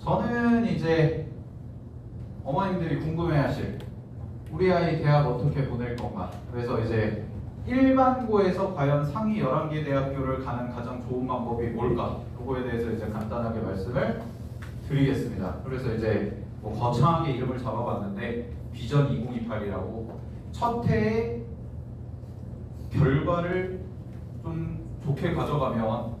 저는 이제 어머님들이 궁금해하실 우리 아이 대학 어떻게 보낼 건가. 그래서 이제 일반고에서 과연 상위 11개 대학교를 가는 가장 좋은 방법이 뭘까? 그거에 대해서 이제 간단하게 말씀을 드리겠습니다. 그래서 이제 뭐 거창하게 이름을 잡아봤는데 비전 2028이라고 첫 해에 결과를 좀 좋게 가져가면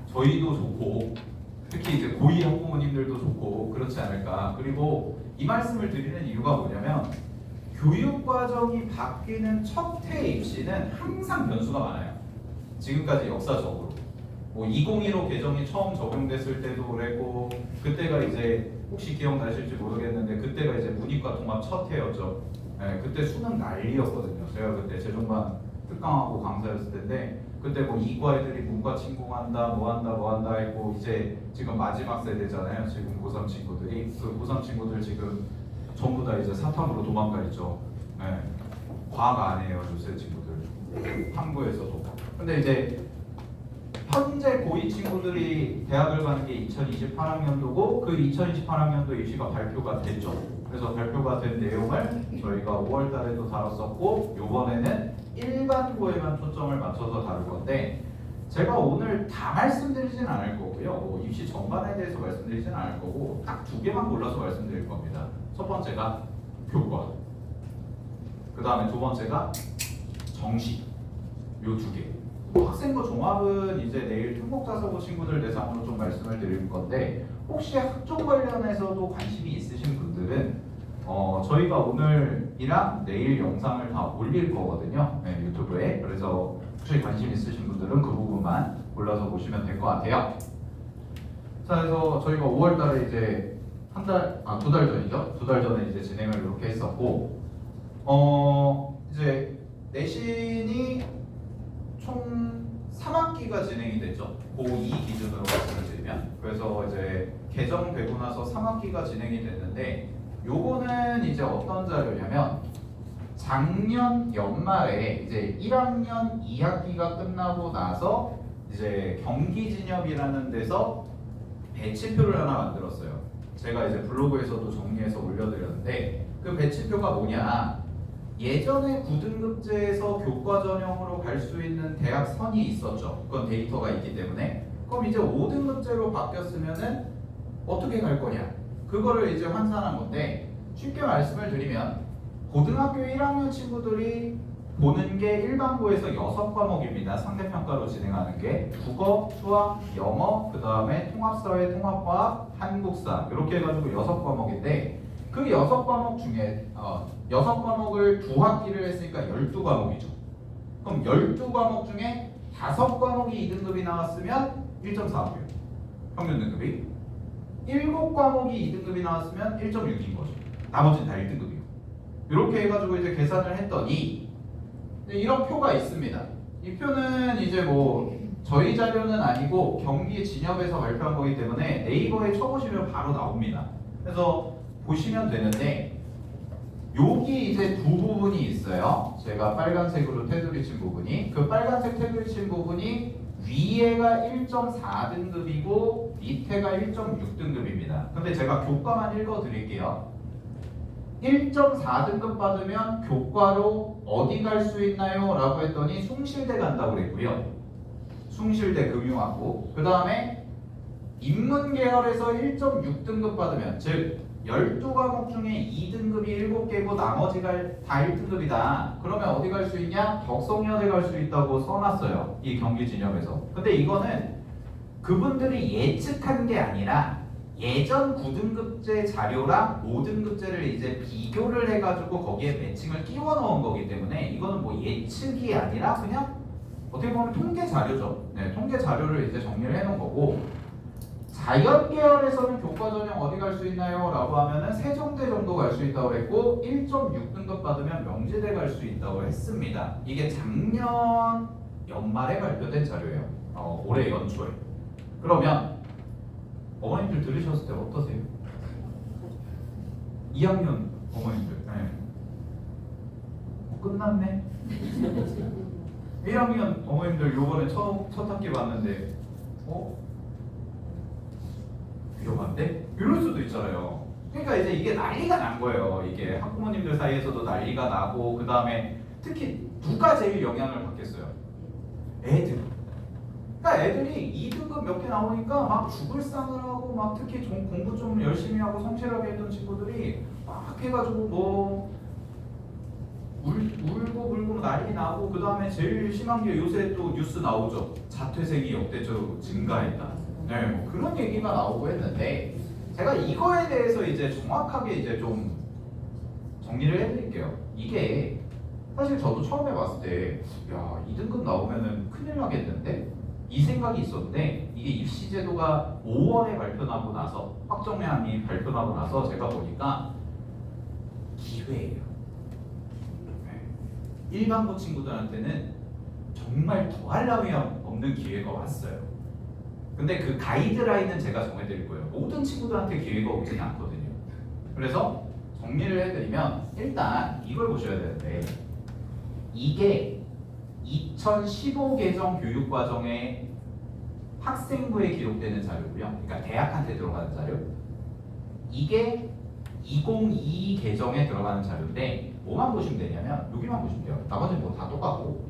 저희도 좋고 특히 이제 고2 학부모님들도 좋고 그렇지 않을까. 그리고 이 말씀을 드리는 이유가 뭐냐면 교육과정이 바뀌는 첫 해 입시는 항상 변수가 많아요. 지금까지 역사적으로 뭐 2015 개정이 처음 적용됐을 때도 그랬고 그때가 이제 혹시 기억나실지 모르겠는데 그때가 이제 문이과 통합 첫 해였죠. 네, 그때 수능 난리였거든요. 제가 그때 재종반 특강하고 강사였을 텐데 그때 뭐 이과 애들이 문과 침공한다 뭐 한다 했고 이제 지금 마지막 세대잖아요. 지금 고3 친구들이 그 고3 친구들 지금 전부 다 이제 사탐으로 도망가 있죠. 네. 과학 안 해요 요새 친구들 탐구에서도. 근데 이제 현재 고2 친구들이 대학을 가는 게 2028학년도고 그 2028학년도 입시가 발표가 됐죠. 그래서 발표가 된 내용을 저희가 5월 달에도 다뤘었고 이번에는 일반고에만 초점을 맞춰서 다룰 건데 제가 오늘 다 말씀드리진 않을 거고요. 뭐 입시 전반에 대해서 말씀드리진 않을 거고 딱 두 개만 골라서 말씀드릴 겁니다. 첫 번째가 교과, 그 다음에 두 번째가 정시, 요 두 개. 학생부 종합은 이제 내일 특목자사고 친구들 대상으로 좀 말씀을 드릴 건데 혹시 학종 관련해서도 관심이 있으신 분들은 저희가 오늘이랑 내일 영상을 다 올릴 거거든요. 네, 유튜브에. 그래서 혹시 관심 있으신 분들은 그 부분만 골라서 보시면 될 것 같아요. 자, 그래서 저희가 5월 달에 이제 두 달 전이죠. 두 달 전에 이제 진행을 이렇게 했었고 이제 내신이 총 3학기가 진행이 됐죠. 고2 기준으로 말씀을 드리면. 그래서 이제 개정되고 나서 3학기가 진행이 됐는데 요거는 이제 어떤 자료냐면 작년 연말에 이제 1학년 2학기가 끝나고 나서 이제 경기진협이라는 데서 배치표를 하나 만들었어요. 제가 이제 블로그에서도 정리해서 올려드렸는데 그 배치표가 뭐냐, 예전에 9등급제에서 교과 전형으로 갈 수 있는 대학 선이 있었죠. 그건 데이터가 있기 때문에. 그럼 이제 5등급제로 바뀌었으면은 어떻게 갈 거냐, 그거를 이제 환산한 건데 쉽게 말씀을 드리면 고등학교 1학년 친구들이 보는 게 일반고에서 6과목입니다. 상대평가로 진행하는 게 국어, 수학, 영어, 그 다음에 통합사회, 통합과학, 한국사 이렇게 해가지고 6과목인데 그 6과목 중에 6과목을 두 학기를 했으니까 12과목이죠. 그럼 12과목 중에 5과목이 2등급이 나왔으면 1.45요. 평균 등급이. 7과목이 2등급이 나왔으면 1.6인 거죠. 나머지는 다 1등급이에요. 이렇게 해가지고 이제 계산을 했더니 이런 표가 있습니다. 이 표는 이제 뭐 저희 자료는 아니고 경기 진협에서 발표한 거기 때문에 네이버에 쳐보시면 바로 나옵니다. 그래서 보시면 되는데 여기 이제 두 부분이 있어요. 제가 빨간색으로 테두리 친 부분이, 그 빨간색 테두리 친 부분이 위에가 1.4등급이고 밑에가 1.6등급입니다. 근데 제가 교과만 읽어드릴게요. 1.4등급 받으면 교과로 어디 갈 수 있나요? 라고 했더니 숭실대 간다고 그랬고요. 숭실대 금융학부. 그 다음에 인문계열에서 1.6등급 받으면, 즉 12과목 중에 2등급이 7개고 나머지가 다 1등급이다. 그러면 어디 갈 수 있냐? 덕성여대 갈 수 있다고 써놨어요. 이 경기진협에서. 근데 이거는 그분들이 예측한 게 아니라 예전 9등급제 자료랑 5등급제를 이제 비교를 해가지고 거기에 매칭을 끼워 넣은 거기 때문에 이거는 뭐 예측이 아니라 그냥 어떻게 보면 통계 자료죠. 네, 통계 자료를 이제 정리를 해놓은 거고, 자연계열에서는 교과 전형 어디 갈 수 있나요? 라고 하면은 세종대 정도 갈 수 있다고 했고 1.6등급 받으면 명지대 갈 수 있다고 했습니다. 이게 작년 연말에 발표된 자료예요. 올해 연초에. 그러면 어머님들 들으셨을 때 어떠세요? 2학년 어머님들. 네. 끝났네. 1학년 어머님들 요번에 첫 학기 봤는데 위험한데? 이럴 수도 있잖아요. 그러니까 이제 이게 난리가 난 거예요. 이게 학부모님들 사이에서도 난리가 나고 그 다음에 특히 누가 제일 영향을 받겠어요? 애들. 그러니까 애들이 2등급 몇 개 나오니까 막 죽을 상을 하고 막 특히 공부 좀 열심히 하고 성실하게 했던 친구들이 막 해가지고 뭐 울고 불고 난리 나고 그 다음에 제일 심한 게 요새 또 뉴스 나오죠. 자퇴생이 역대적으로 증가했다. 네, 뭐 그런 얘기가 나오고 했는데 제가 이거에 대해서 이제 정확하게 이제 좀 정리를 해드릴게요. 이게 사실 저도 처음에 봤을 때 야, 2등급 나오면은 큰일 나겠는데? 이 생각이 있었는데 이게 입시제도가 5월에 발표나고 나서 확정량이 발표나고 나서 제가 보니까 기회예요. 일반고 친구들한테는 정말 더할 나위 없는 기회가 왔어요. 근데 그 가이드라인은 제가 정해드릴 거예요. 모든 친구들한테 기회가 오진 않거든요. 그래서 정리를 해드리면 일단 이걸 보셔야 되는데 이게 2015 개정 교육과정에 학생부에 기록되는 자료고요. 그러니까 대학한테 들어가는 자료. 이게 2022 개정에 들어가는 자료인데 뭐만 보시면 되냐면 여기만 보시면 돼요. 나머지는 뭐 다 똑같고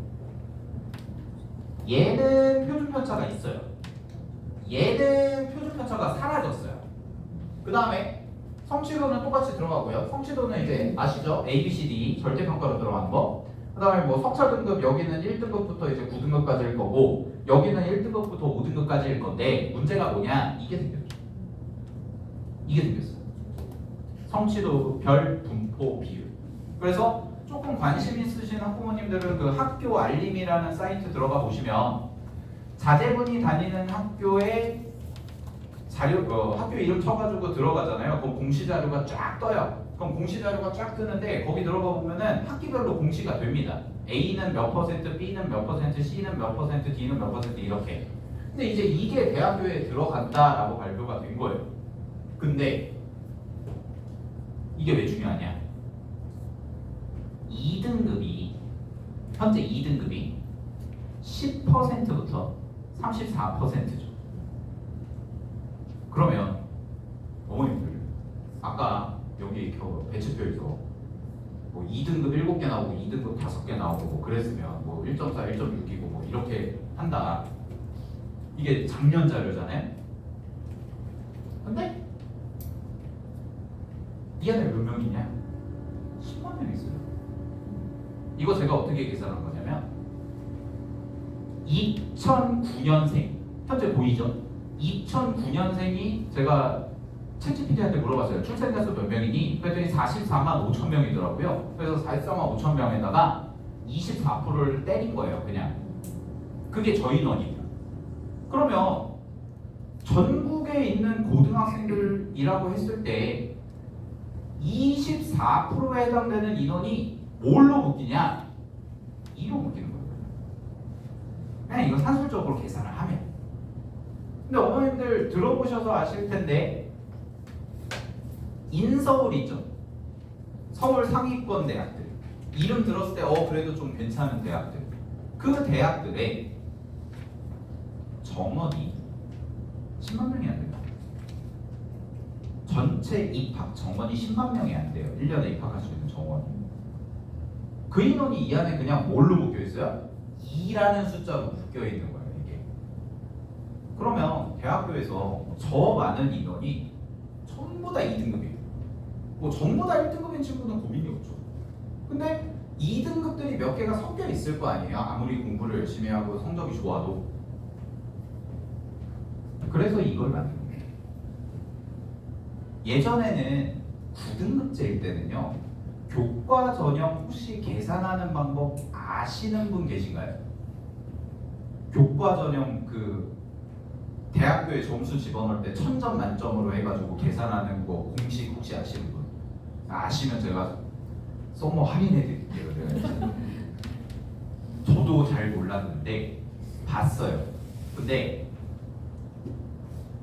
얘는 표준 편차가 있어요. 얘는 표준 편차가 사라졌어요. 그 다음에 성취도는 똑같이 들어가고요. 성취도는 이제 아시죠? A, B, C, D 절대평가로 들어가는 거. 그 다음에 뭐 석차 등급 여기는 1등급부터 이제 9등급까지일 거고 여기는 1등급부터 5등급까지일 건데 문제가 뭐냐? 이게 생겼죠. 이게 생겼어요. 성취도 별 분포 비율. 그래서 조금 관심 있으신 학부모님들은 그 학교 알림이라는 사이트 들어가 보시면 자제분이 다니는 학교에 자료 학교 이름 쳐가지고 들어가잖아요. 그럼 공시 자료가 쫙 떠요. 그럼 공시 자료가 쫙 뜨는데 거기 들어가 보면은 학기별로 공시가 됩니다. A는 몇 퍼센트, B는 몇 퍼센트, C는 몇 퍼센트, D는 몇 퍼센트 이렇게. 근데 이제 이게 대학교에 들어간다라고 발표가 된 거예요. 근데 이게 왜 중요하냐? 2등급이 현재 2등급이 10%부터 34%죠. 그러면 어머님들 아까 여기 배치표에서 뭐 2등급 7개 나오고 2등급 5개 나오고 뭐 그랬으면 뭐 1.4, 1.6이고 뭐 이렇게 한다. 이게 작년 자료잖아요. 근데 이 안에 몇 명이냐? 10만 명 있어요. 이거 제가 어떻게 계산한 거냐면 2009년생 현재 보이죠? 2009년생이 제가 챗GPT한테 물어봤어요. 출생자 수 몇 명이니? 그랬더니 44만 5천 명이더라고요. 그래서 44만 5천 명에다가 24%를 때린 거예요. 그냥 그게 저 인원입니다. 그러면 전국에 있는 고등학생들이라고 했을 때 24%에 해당되는 인원이 뭘로 묶이냐? 2로 묶이는 거예요. 그냥 이거 산술적으로 계산을 하면. 근데 어머님들 들어보셔서 아실 텐데 인서울 있죠? 서울 상위권 대학들. 이름 들었을 때 그래도 좀 괜찮은 대학들. 그 대학들의 정원이 10만 명이 안 됩니다. 전체 입학 정원이 10만 명이 안 돼요. 1년에 입학할 수 있는 정원이. 그 인원이 이 안에 그냥 뭘로 묶여 있어요? 2라는 숫자로 묶여 있는 거예요, 이게. 그러면 대학교에서 저 많은 인원이 전부 다 2등급이에요. 뭐 전부 다 1등급인 친구는 고민이 없죠. 근데 2등급들이 몇 개가 섞여 있을 거 아니에요. 아무리 공부를 열심히 하고 성적이 좋아도. 그래서 이걸 만든 거예요. 예전에는 9등급제일 때는요. 교과 전형 혹시 계산하는 방법 아시는 분 계신가요? 교과 전형 그 대학교에 점수 집어넣을 때 1000점 만점으로 해가지고 계산하는 거 공식 혹시 아시는 분? 아시면 제가 썸머 할인해 드릴게요. 저도 잘 몰랐는데 봤어요. 근데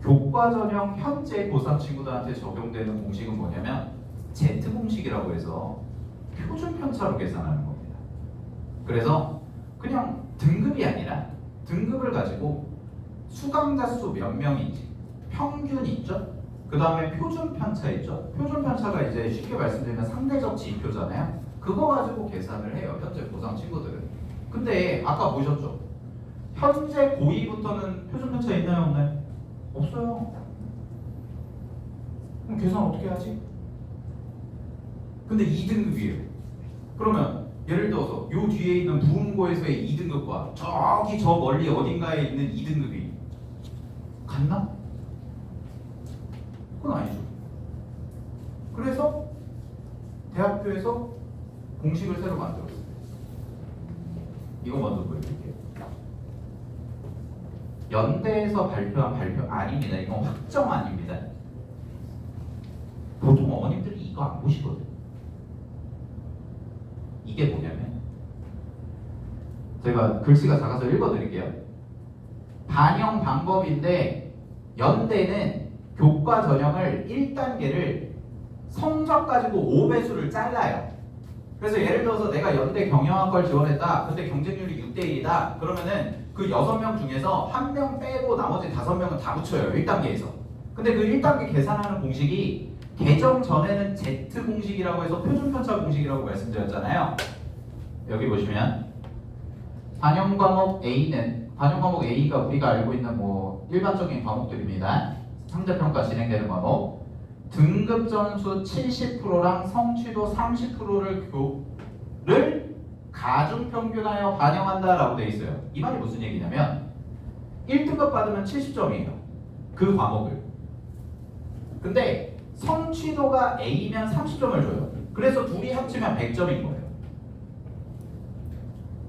교과 전형 현재 고3 친구들한테 적용되는 공식은 뭐냐면 Z 공식이라고 해서 표준 편차로 계산하는 겁니다. 그래서 그냥 등급이 아니라 등급을 가지고 수강자 수 몇 명인지 평균 있죠? 그 다음에 표준 편차 있죠. 표준 편차가 이제 쉽게 말씀드리면 상대적 지표잖아요. 그거 가지고 계산을 해요. 현재 고3 친구들은. 근데 아까 보셨죠? 현재 고2부터는 표준 편차 있나요, 없나요? 없어요. 그럼 계산 어떻게 하지? 근데 2등급이에요. 그러면 예를 들어서 요 뒤에 있는 부흥고에서의 2등급과 저기 저 멀리 어딘가에 있는 2등급이 같나? 그건 아니죠. 그래서 대학교에서 공식을 새로 만들었어요. 이거 먼저 보여드릴게요. 연대에서 발표한 발표 아닙니다. 이건 확정 아닙니다. 보통 어머님들이 이거 안 보시거든요. 이게 뭐냐면 제가 글씨가 작아서 읽어드릴게요. 반영 방법인데 연대는 교과 전형을 1단계를 성적 가지고 5배수를 잘라요. 그래서 예를 들어서 내가 연대 경영학과를 지원했다. 근데 경쟁률이 6대1이다. 그러면은 그 6명 중에서 1명 빼고 나머지 5명은 다 붙여요. 1단계에서. 근데 그 1단계 계산하는 공식이 개정 전에는 Z 공식이라고 해서 표준편차 공식이라고 말씀드렸잖아요. 여기 보시면 반영 과목 A는 반영 과목 A가 우리가 알고 있는 뭐 일반적인 과목들입니다. 상대평가 진행되는 과목. 등급 점수 70%랑 성취도 30%를 가중평균하여 반영한다라고 되어 있어요. 이 말이 무슨 얘기냐면 1등급 받으면 70점이에요. 그 과목을. 근데 성취도가 A면 30점을 줘요. 그래서 둘이 합치면 100점인 거예요.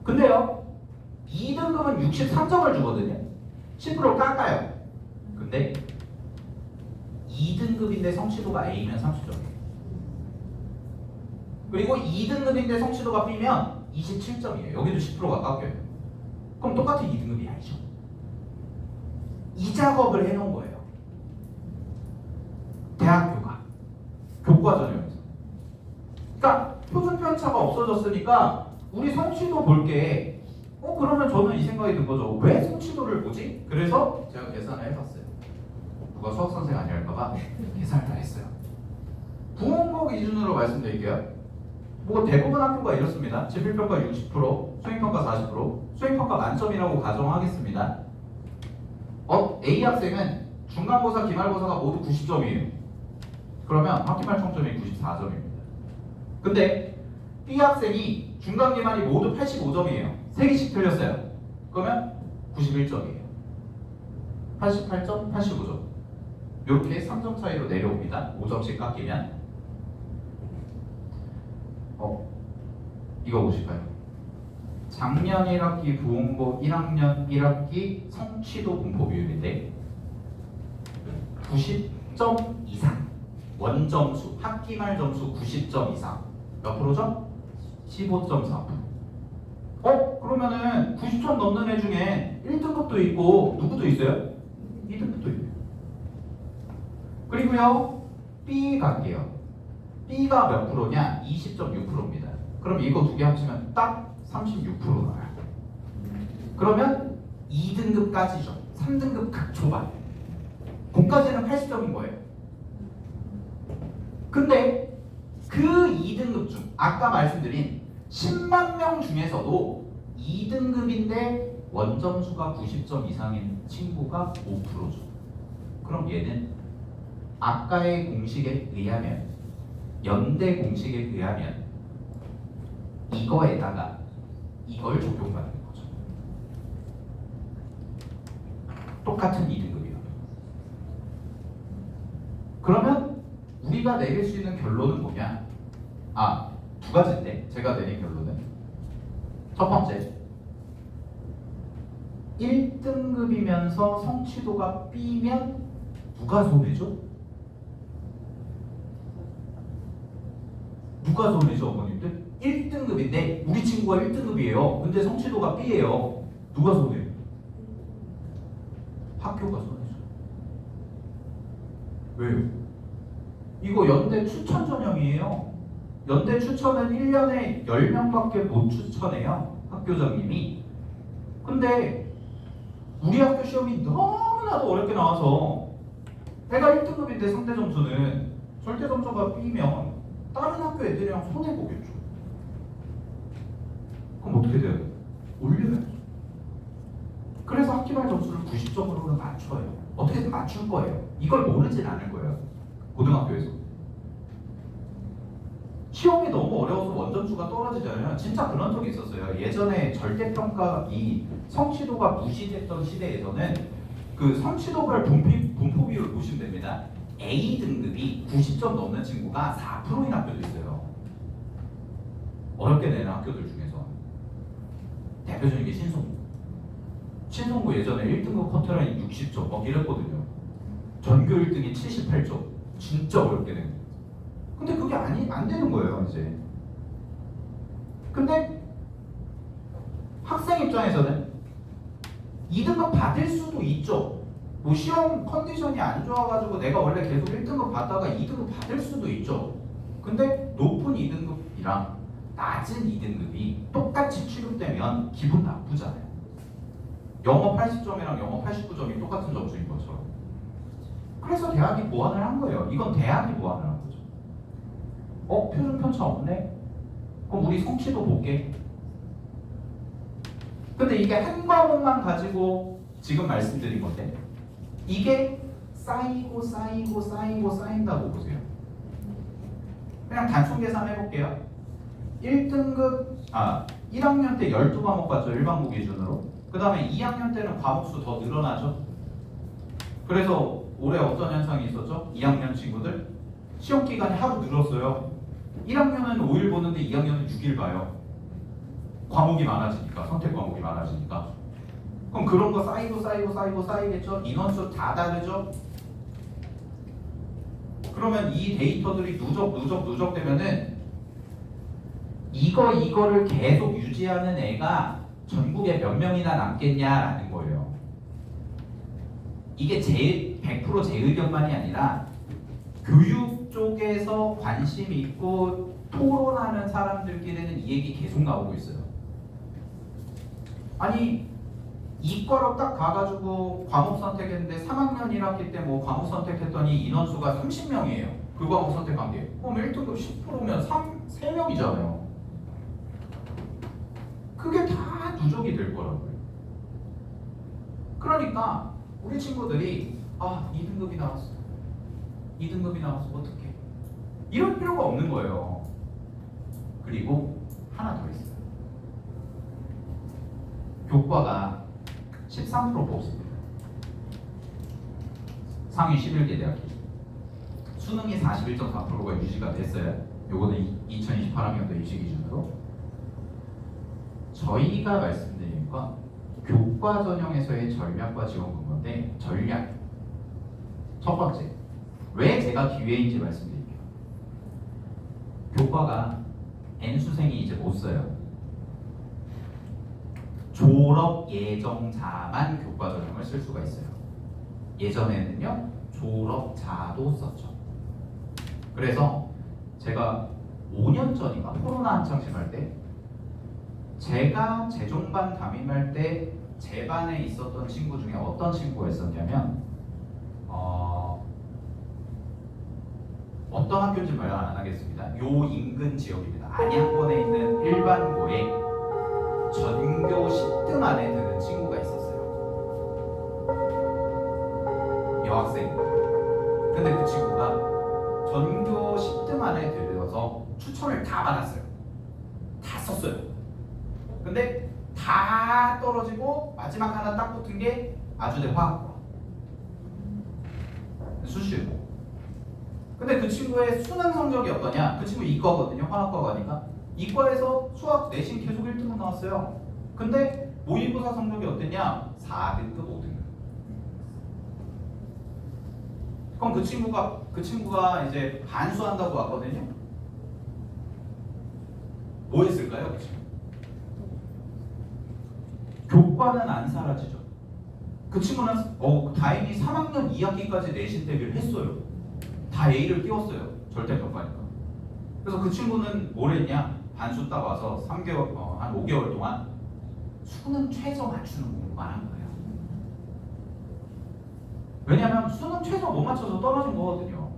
근데요 2등급은 63점을 주거든요. 10% 깎아요. 근데 2등급인데 성취도가 A면 30점이에요. 그리고 2등급인데 성취도가 B면 27점이에요. 여기도 10%가 깎여요. 그럼 똑같은 2등급이 아니죠. 이 작업을 해놓은 거예요. 대학교가 교과 전형에서. 그러니까 표준 편차가 없어졌으니까 우리 성취도 볼게. 그러면 저는 이 생각이 든 거죠. 왜 성취도를 보지? 그래서 제가 계산을 해봤어요. 누가 수학 선생 아니랄까봐 계산을 다 했어요. 부원고 기준으로 말씀드릴게요. 뭐 대부분 학교가 이렇습니다. 지필평가 60%, 수행평가 40%, 수행평가 만점이라고 가정하겠습니다. A 학생은 중간고사, 기말고사가 모두 90점이에요. 그러면 학기말 총점이 94점입니다. 근데 B 학생이 중간, 기말이 모두 85점이에요. 3개씩 틀렸어요. 그러면 91점이에요. 88점, 85점. 이렇게 3점 차이로 내려옵니다. 5점씩 깎이면. 이거 보실까요? 작년 1학기 부원고 1학년 1학기 성취도 분포 비율인데 90점 이상 원점수, 학기말 점수 90점 이상 몇 프로죠? 15.4%. 그러면은 90점 넘는 애 중에 1등급도 있고 누구도 있어요? 2등급도 있고요. 그리고요 B 갈게요. B가 몇 프로냐? 20.6%입니다. 그럼 이거 두 개 합치면 딱 36% 나와요. 그러면 2등급까지죠. 3등급 극초반. 거기까지는 80점인 거예요. 근데 그 2등급 중 아까 말씀드린 10만 명 중에서도 2등급인데 원점수가 90점 이상인 친구가 5%죠. 그럼 얘는 아까의 공식에 의하면 연대 공식에 의하면 이거에다가 이걸 적용받는 거죠. 똑같은 2등급이요. 그러면 우리가 내릴 수 있는 결론은 뭐냐? 두 가지인데 제가 내린 결론은 첫 번째 1등급이면서 성취도가 B면 누가 손해죠? 누가 손해죠, 어머님들? 1등급인데 우리 친구가 1등급이에요. 근데 성취도가 B예요. 누가 손해요? 학교가 손해죠. 왜요? 이거 연대 추천 전형이에요. 연대 추천은 1년에 10명밖에 못 추천해요. 학교장님이. 근데 우리 학교 시험이 너무나도 어렵게 나와서 내가 1등급인데 상대 점수는 절대 점수가 B면 다른 학교 애들이랑 손해보겠죠. 그럼 어떻게 돼요? 올려야죠. 그래서 학기말 점수를 90점으로는 맞춰요. 어떻게든 맞출 거예요. 이걸 모르진 않을 거예요. 고등학교에서. 시험이 너무 어려워서 원점수가 떨어지잖아요. 진짜 그런 적이 있었어요. 예전에 절대평가 이 성취도가 무시됐던 시대에서는 그 성취도별 분포 비율을 보시면 됩니다. A 등급이 90점 넘는 친구가 4%인 학교도 있어요. 어렵게 내는 학교들 중에서. 대표적인 게 신성고. 신성고 예전에 1등급 커트라인 60점 막 이랬거든요. 전교 1등이 78점. 진짜 어렵게 낸 거예요. 근데 그게 안 되는 거예요, 이제. 근데 학생 입장에서는 2등급 받을 수도 있죠. 뭐 시험 컨디션이 안 좋아가지고 내가 원래 계속 1등급 받다가 2등급 받을 수도 있죠. 근데 높은 2등급이랑 낮은 2등급이 똑같이 취급되면 기분 나쁘잖아요. 영어 80점이랑 영어 89점이 똑같은 점수인 것처럼. 그래서 대학이 보완을 한 거예요. 이건 대학이 보완을 한 거죠. 표준 편차 없네? 그럼 우리 성취도 볼게. 근데 이게 한 과목만 가지고 지금 말씀드린 건데 이게 쌓이고 쌓인다고 보세요. 그냥 단순 계산 해볼게요. 1학년 때 12과목 봤죠? 일반고 기준으로. 그 다음에 2학년 때는 과목수 더 늘어나죠? 그래서 올해 어떤 현상이 있었죠? 2학년 친구들 시험 기간이 하루 늘었어요. 1학년은 5일 보는데 2학년은 6일 봐요. 과목이 많아지니까, 선택 과목이 많아지니까. 그럼 그런 거 쌓이겠죠? 인원수 다 다르죠? 그러면 이 데이터들이 누적 되면은 이거를 계속 유지하는 애가 전국에 몇 명이나 남겠냐라는 거예요. 이게 100% 제 의견만이 아니라 교육 쪽에서 관심 있고 토론하는 사람들끼리는 이 얘기 계속 나오고 있어요. 아니 이과로 딱 가가지고 과목 선택했는데 3학년 1학기 때 뭐 과목 선택했더니 인원수가 30명이에요. 그 과목 선택한 게. 그럼 1등급 10%면 3명이잖아요. 그게 다 누적이 될 거라고요. 그러니까 우리 친구들이 2등급이 나왔어. 2등급이 나왔어. 어떡해. 이럴 필요가 없는 거예요. 그리고 하나 더 있어요. 교과가 13% 뽑습니다. 상위 11개 대학 기준. 수능이 41.4%가 유지가 됐어요. 요거는 2028학년도 입시 기준으로. 저희가 말씀드린 건 교과 전형에서의 전략과 지원군 건데 전략. 첫 번째. 왜 제가 기회인지 말씀드릴게요. 교과가 N수생이 이제 못 써요. 졸업 예정자만 교과 전형을 쓸 수가 있어요. 예전에는요 졸업자도 썼죠. 그래서 제가 5년 전인가 코로나 한창 심할 때 제가 재종반 담임할 때 제 반에 있었던 친구 중에 어떤 친구가 있었냐면 어떤 학교인지 말 안 하겠습니다. 요 인근 지역입니다. 안양권에 있는 일반고에 전교 10등 안에 드는 친구가 있었어요. 여학생. 근데 그 친구가 전교 10등 안에 들어서 추천을 다 받았어요. 다 썼어요. 근데 다 떨어지고 마지막 하나 딱 붙은 게 아주대 화학과. 수시고. 근데 그 친구의 수능 성적이 어떠냐? 그 친구 이과거든요. 화학과 가니까. 이과에서 수학 내신 계속 1등급 나왔어요. 근데 모의고사 성적이 어땠냐? 4등급, 5등급. 그럼 그 친구가 이제 반수한다고 왔거든요. 뭐 했을까요? 그 친구? 교과는 안 사라지죠. 그 친구는 다행히 3학년 2학기까지 내신 대비를 했어요. 다 A를 띄웠어요. 절대평가니까. 그래서 그 친구는 뭘 했냐? 반수 딱 와서 3개월, 한 5개월 동안 수능 최저 맞추는 공부만 한 거예요. 왜냐면 수능 최저 못 맞춰서 떨어진 거거든요.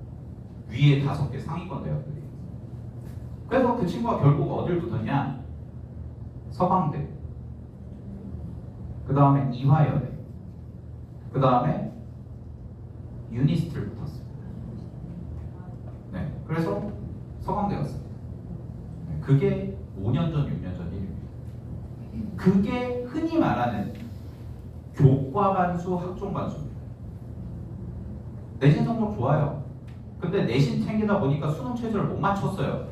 위에 5개 상위권 대학들이. 그래서 그 친구가 결국 어딜 붙었냐? 서강대, 그 다음에 이화여대, 그 다음에 유니스트를 붙었어요. 네, 그래서 서강대 갔습니다. 네, 그게 5년 전, 6년 전 일입니다. 그게 흔히 말하는 교과반수, 학종반수입니다. 내신 성적 좋아요. 근데 내신 챙기다 보니까 수능 최저를 못 맞췄어요.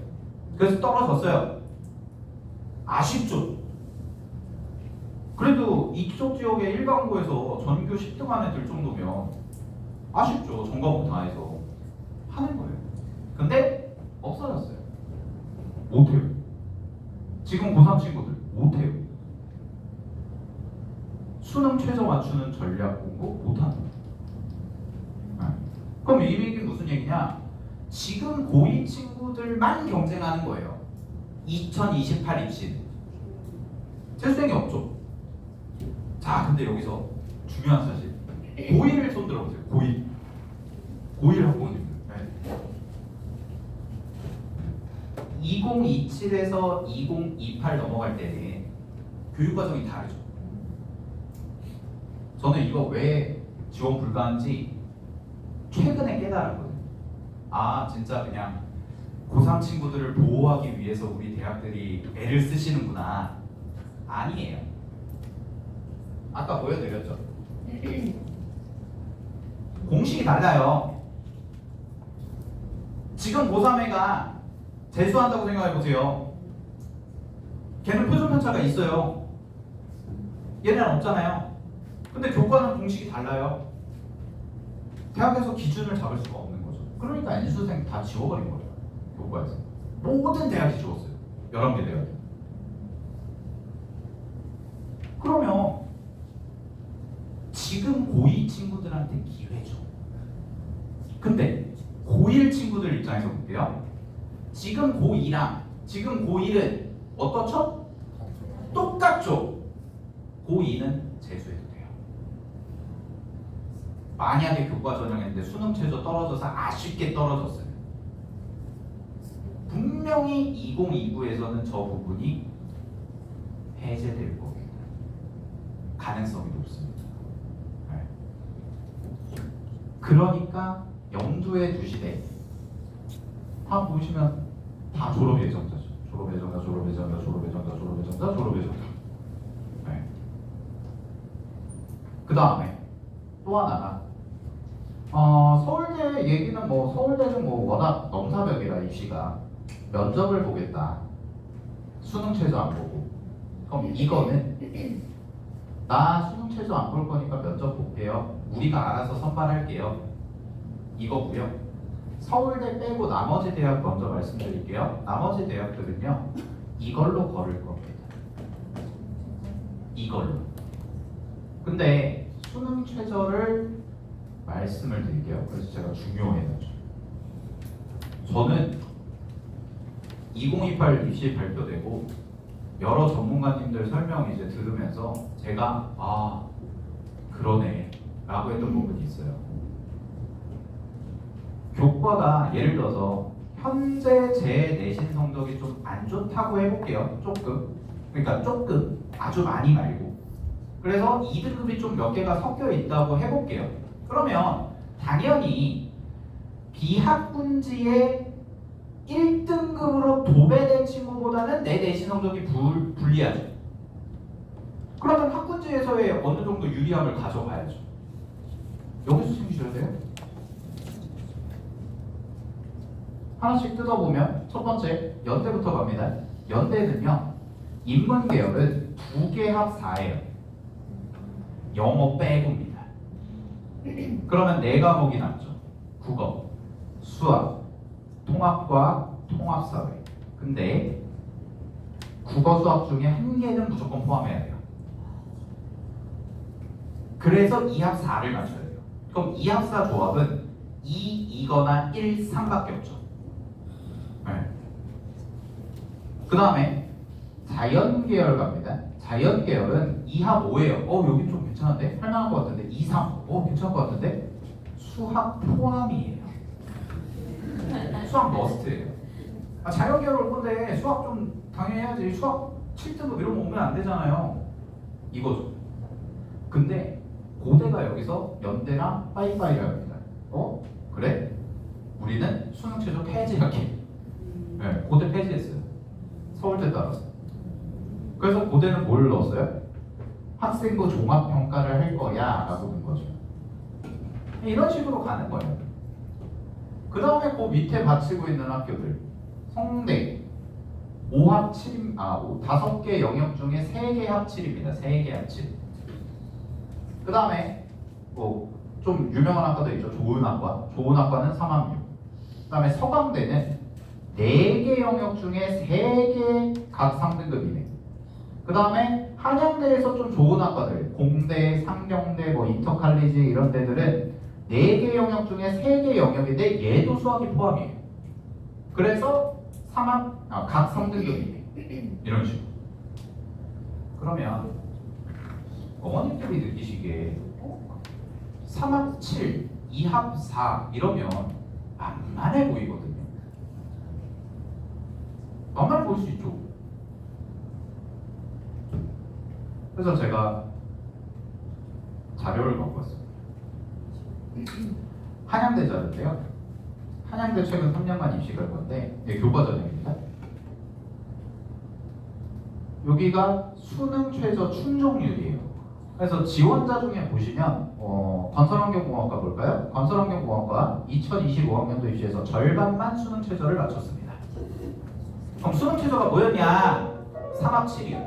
그래서 떨어졌어요. 아쉽죠? 그래도 이쪽 지역의 일반고에서 전교 10등 안에 들 정도면 아쉽죠. 전과목 다 해서 하는 거예요. 근데 없어졌어요. 못해요. 지금 고3 친구들 못해요. 수능 최저 맞추는 전략 공부 못한다. 그럼 이 얘기는 무슨 얘기냐? 지금 고2 친구들만 경쟁하는 거예요. 2028 입시. 재수생이 없죠. 자, 근데 여기서 중요한 사실. 고1을 손 들어보세요. 고1. 고1 학부모님들. 네. 2027에서 2028 넘어갈 때는 교육과정이 다르죠. 저는 이거 왜 지원 불가한지 최근에 깨달았거든요. 아, 진짜 그냥 고3 친구들을 보호하기 위해서 우리 대학들이 애를 쓰시는구나. 아니에요. 아까 보여드렸죠. 공식이 달라요. 지금 고3애가 재수한다고 생각해보세요. 걔는 표준 편차가 있어요. 얘네는 없잖아요. 근데 교과는 공식이 달라요. 대학에서 기준을 잡을 수가 없는 거죠. 그러니까 인수생 다 지워버린 거예요. 교과에서. 모든 대학이 지웠어요. 11개 대학이. 그러면 지금 고2 친구들한테 기회죠. 근데 고1 친구들 입장에서 볼게요. 지금 고2랑 지금 고1은 어떻죠? 똑같죠. 고2는 재수해도 돼요. 만약에 교과 전형했는데 수능 최저 떨어져서 아쉽게 떨어졌어요. 분명히 2029에서는 저 부분이 해제될 겁니다. 가능성이 높습니다. 네. 그러니까 염두에 두시되 다 보시면 다 졸업 예정자죠. 졸업 예정자, 졸업 예정자, 졸업 예정자, 졸업 예정자, 졸업 예정자. 네. 그 다음에 또 하나가 서울대 얘기는 뭐 서울대는 뭐 워낙 넘사벽이라 입시가 면접을 보겠다. 수능 최저 안 보고. 그럼 이거는 나 수능 최저 안 볼 거니까 면접 볼게요. 우리가 알아서 선발할게요. 이거고요. 서울대 빼고 나머지 대학 먼저 말씀드릴게요. 나머지 대학들은요. 이걸로 걸을 겁니다. 이걸로. 근데 수능 최저를 말씀을 드릴게요. 그래서 제가 중요해요. 저는 2028 입시 발표되고 여러 전문가님들 설명 이제 들으면서 제가 아 그러네 라고 했던 부분이 있어요. 교과가 예를 들어서 현재 제 내신 성적이 좀 안 좋다고 해볼게요. 조금. 그러니까 조금 아주 많이 말고. 그래서 2등급이 좀 몇 개가 섞여 있다고 해볼게요. 그러면 당연히 비학분지의 1등급으로 도배된 친구보다는 내 내신 성적이 불리하죠. 그러면 학군지에서의 어느 정도 유리함을 가져가야죠. 여기서 챙기셔야 돼요. 하나씩 뜯어보면 첫 번째 연대부터 갑니다. 연대는요. 인문계열은 2개 합 4예요. 영어 빼고입니다. 그러면 4과목이 남죠. 국어, 수학, 통합과학, 통합사회. 근데 국어, 수학 중에 1개는 무조건 포함해야 돼요. 그래서 2합 4를 맞춰야 돼요. 그럼 2합 4 조합은 2, 2거나 1, 3밖에 없죠. 네. 그 다음에 자연계열 갑니다. 자연계열은 2합 5예요. 여긴 좀 괜찮은데? 할만한 것 같은데? 2, 3. 괜찮을 것 같은데? 수학 포함이에요. 수학 머스트예요. 자연계열 올 건데 수학 좀 당연히 해야지. 수학 7등급 이런 거 오면 안 되잖아요. 이거죠. 근데 고대가 여기서 연대랑 빠이빠이를 합니다. 그래? 우리는 수능 최저 폐지할게. 네, 고대 폐지했어요. 서울대 따라서. 그래서 고대는 뭘 넣었어요? 학생부 종합평가를 할 거야 라고 는 거죠. 이런 식으로 가는 거예요. 그 다음에 그 밑에 받치고 있는 학교들 성대 5합 7, 5개 영역 중에 3개 합 7입니다. 3개 합 7. 그 다음에 좀 유명한 학과도 있죠. 좋은 학과. 좋은 학과는 3합 6. 그 다음에 서강대는 4개 영역 중에 3개 각 3등급이네. 그 다음에 한양대에서 좀 좋은 학과들 공대, 상경대, 인터칼리지 이런 데들은 4개 영역 중에 3개 영역인데 얘도 수학이 포함이에요. 그래서 각 3등급이네. 이런 식으로. 그러면 어머님들이 느끼시기에 3합 7, 2합 4 이러면 만만해 보이거든요. 만만해 보일 수 있죠. 그래서 제가 자료를 갖고 왔어요. 한양대 자료인데요. 한양대 최근 3년간 입시할 건데 교과 전형입니다. 여기가 수능 최저 충족률이에요. 그래서 지원자 중에 보시면 건설환경공학과 볼까요? 건설환경공학과 2025학년도 입시에서 절반만 수능 최저를 맞췄습니다. 그럼 수능 최저가 뭐였냐? 3합 7이요.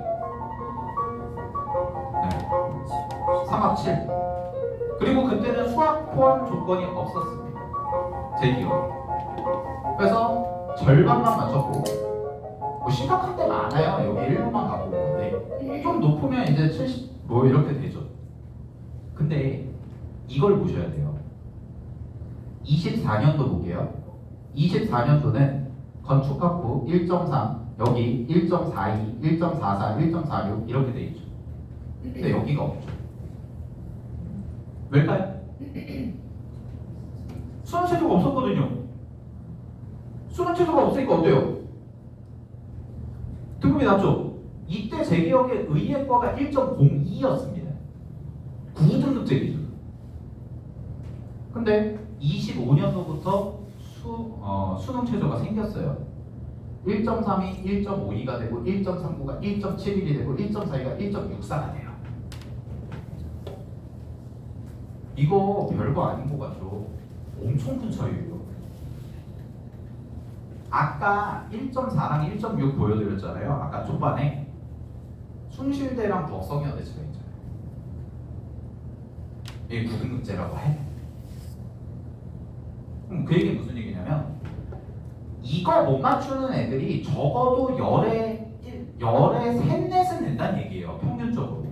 네. 3합 7. 그리고 그때는 수학 포함 조건이 없었습니다. 제 기억에. 그래서 절반만 맞췄고 심각한 데 많아요. 여기 1로만 가고 있는데 좀 높으면 이제 70 이렇게 되죠. 근데 이걸 보셔야 돼요. 24년도 볼게요. 24년도는 건축학부 1.3 여기 1.42, 1.44, 1.46 이렇게 돼 있죠. 근데 여기가 없죠. 왜일까요? 수능 최저가 없었거든요. 수능 최저가 없으니까 어때요? 등급이 낮죠? 이때 제 기억에 의예과가 1.02였습니다. 9등급제 기준. 근데 25년도부터 수능 최저가 생겼어요. 1.3이 1.52가 되고 1.39가 1.71이 되고 1.42가 1.64가 돼요. 이거 별거 아닌 것 같죠? 엄청 큰 차이예요. 아까 1.4랑 1.6 보여드렸잖아요. 아까 초반에 숭실대랑 덕성여대 차이 있잖아요. 이게 9등급제라고 해. 그럼 그 얘기는 무슨 얘기냐면 이거 못 맞추는 애들이 적어도 열에 셋, 넷은 된다는 얘기예요. 평균적으로.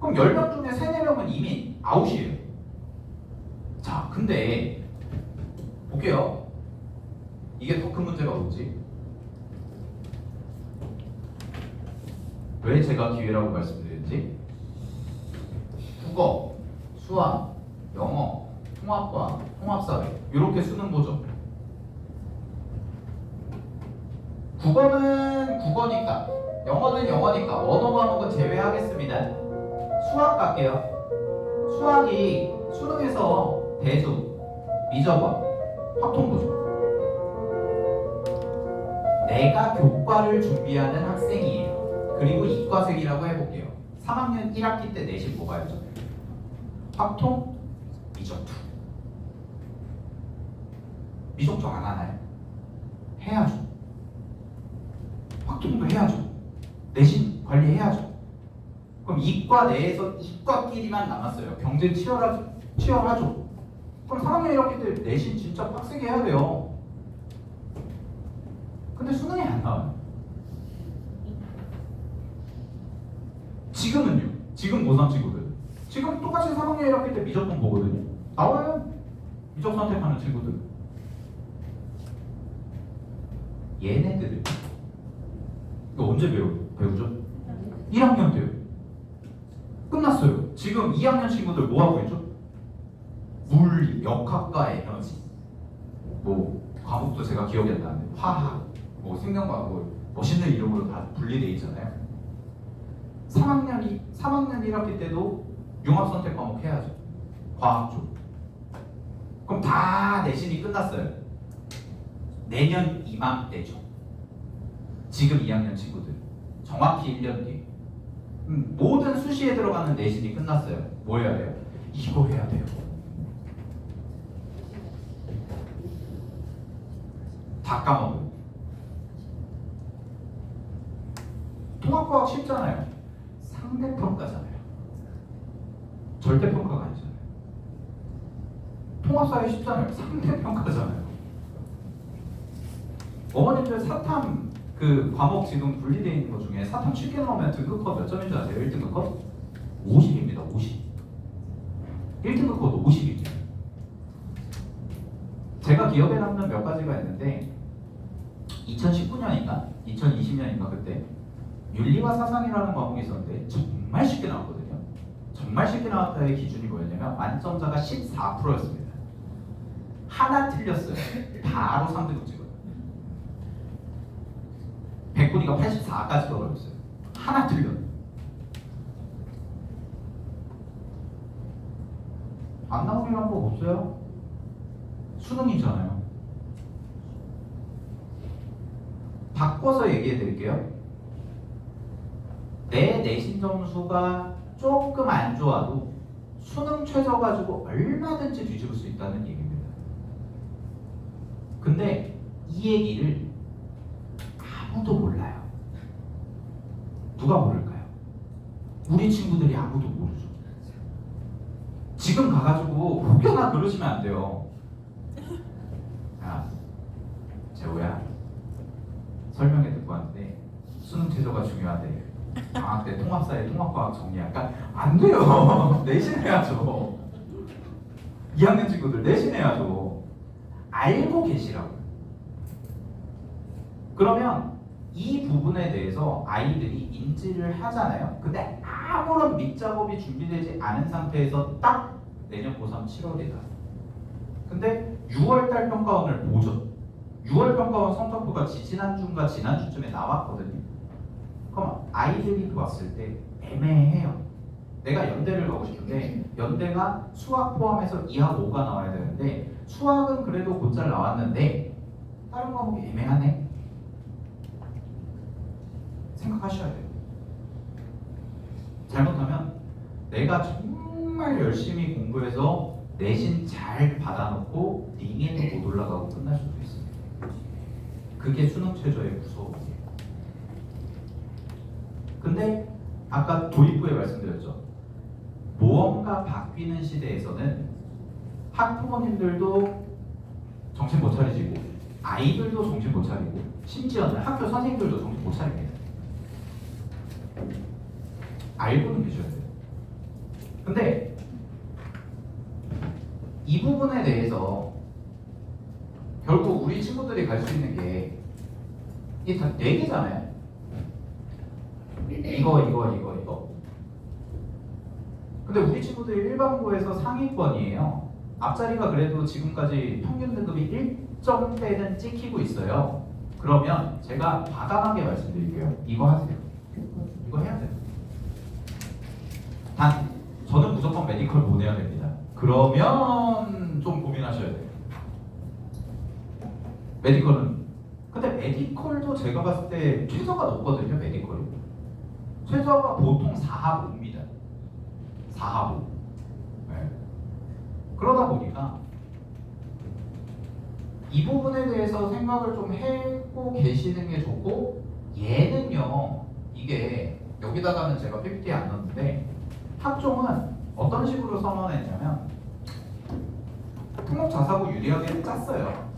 그럼 10명 중에 3, 4명은 이미 아웃이에요. 자, 근데 볼게요. 이게 더 큰 문제가 뭐지? 왜 제가 기회라고 말씀드렸지? 국어, 수학, 영어, 통합과 통합사회 이렇게 수능 보죠. 국어는 국어니까, 영어는 영어니까 언어 과목은 제외하겠습니다. 수학 갈게요. 수학이 수능에서 대수, 미적원, 확통 보죠. 내가 교과를 준비하는 학생이에요. 그리고 이과생이라고 해볼게요. 3학년 1학기 때 내신 뽑아야죠. 확통, 미적투. 미적투 안 하나요? 해야죠. 확통도 해야죠. 내신 관리해야죠. 그럼 이과 내에서 이과끼리만 남았어요. 경쟁 치열하죠. 그럼 3학년 1학기 때 내신 진짜 빡세게 해야 돼요. 근데 수능이 안 나와요. 지금은요. 지금 고3 친구들. 지금 똑같이 3학년 1학기 때 미적분 보거든요. 나와요. 미적 선택하는 친구들. 얘네들 이거 언제 배우죠? 1학년 때요. 끝났어요. 지금 2학년 친구들 뭐 하고 있죠? 물 물리, 역학과 에너지, 뭐 과목도 제가 기억이 안 나는데 화학, 뭐 생명과학, 뭐 멋있는 이름으로 다 분리돼 있잖아요. 3학년 1학기 때도 융합선택 과목 해야죠. 과학 쪽. 그럼 다 내신이 끝났어요. 내년 이맘때죠. 지금 2학년 친구들 정확히 1년 뒤. 모든 수시에 들어가는 내신이 끝났어요. 뭐 해야 돼요? 이거 해야 돼요. 다 까먹어요. 통합과학 쉽잖아요. 상대평가잖아요. 절대평가가 아니잖아요. 통합사회 쉽잖아요. 상대평가잖아요. 어머님들 사탐 그 과목 지금 분리되어 있는 것 중에 사탐 쉽게 나오면 등급컷 몇 점인 줄 아세요? 1등급 컷? 50입니다. 50. 1등급 컷 50이죠. 제가 기억에 남는 몇 가지가 있는데 2019년인가? 2020년인가 그때 윤리와 사상이라는 과목이 있었는데 정말 쉽게 나왔거든요. 정말 쉽게 나왔다의 기준이 뭐였냐면 만점자가 14%였습니다. 하나 틀렸어요. 바로 3등급 찍어요. 100분위가 84까지 떨어졌어요. 하나 틀렸어요. 안 나오기란 거 없어요? 수능이잖아요. 바꿔서 얘기해 드릴게요. 내 내신 점수가 조금 안 좋아도 수능 최저 가지고 얼마든지 뒤집을 수 있다는 얘기입니다. 근데 이 얘기를 아무도 몰라요. 누가 모를까요? 우리 친구들이 아무도 모르죠. 지금 가가지고 혹여나 그러시면 안 돼요. 야, 재호야, 설명해 듣고 왔는데 수능 최저가 중요하대. 방학 때 통합사회 통합과학 정리할까? 안 돼요. 내신해야죠. 2학년 친구들 내신해야죠. 알고 계시라고. 그러면 이 부분에 대해서 아이들이 인지를 하잖아요. 근데 아무런 밑작업이 준비되지 않은 상태에서 딱 내년 고3 7월이다. 근데 6월달 평가원을 보죠. 6월 평가원 성적표가 지지난주인가 지난주쯤에 나왔거든요. 그럼 아이들이 봤을 때 애매해요. 내가 연대를 가고 싶은데 연대가 수학 포함해서 2하고 5가 나와야 되는데 수학은 그래도 곧잘 나왔는데 다른 과목이 애매하네. 생각하셔야 돼요. 잘못하면 내가 정말 열심히 공부해서 내신 잘 받아놓고 링에는 못 올라가고 끝날 수도 있습니다. 그게 수능 최저의 무서움이에요. 근데 아까 도입부에 말씀드렸죠. 무언가 바뀌는 시대에서는 학부모님들도 정신 못 차리시고 아이들도 정신 못 차리고 심지어는 학교 선생님들도 정신 못 차립니다. 알고는 계셔야 돼요. 근데 이 부분에 대해서 결국 우리 친구들이 갈 수 있는 게 이게 다 4개잖아요. 이거. 근데 우리 친구들이 일반고에서 상위권이에요. 앞자리가 그래도 지금까지 평균 등급이 1점대는 찍히고 있어요. 그러면 제가 과감하게 말씀드릴게요. 이거 하세요. 이거 해야 돼요. 단 저는 무조건 메디컬 보내야 됩니다. 그러면 좀 고민하셔야 돼요. 메디컬은 근데 메디컬도 제가 봤을 때 최저가 높거든요. 메디컬이 최저가 보통 4하부입니다. 4하부. 네. 그러다 보니까 이 부분에 대해서 생각을 좀 하고 계시는 게 좋고, 얘는요 이게 여기다가는 제가 PPT에 안 넣었는데 학종은 어떤 식으로 선언했냐면 특목자사고 유리하게 짰어요.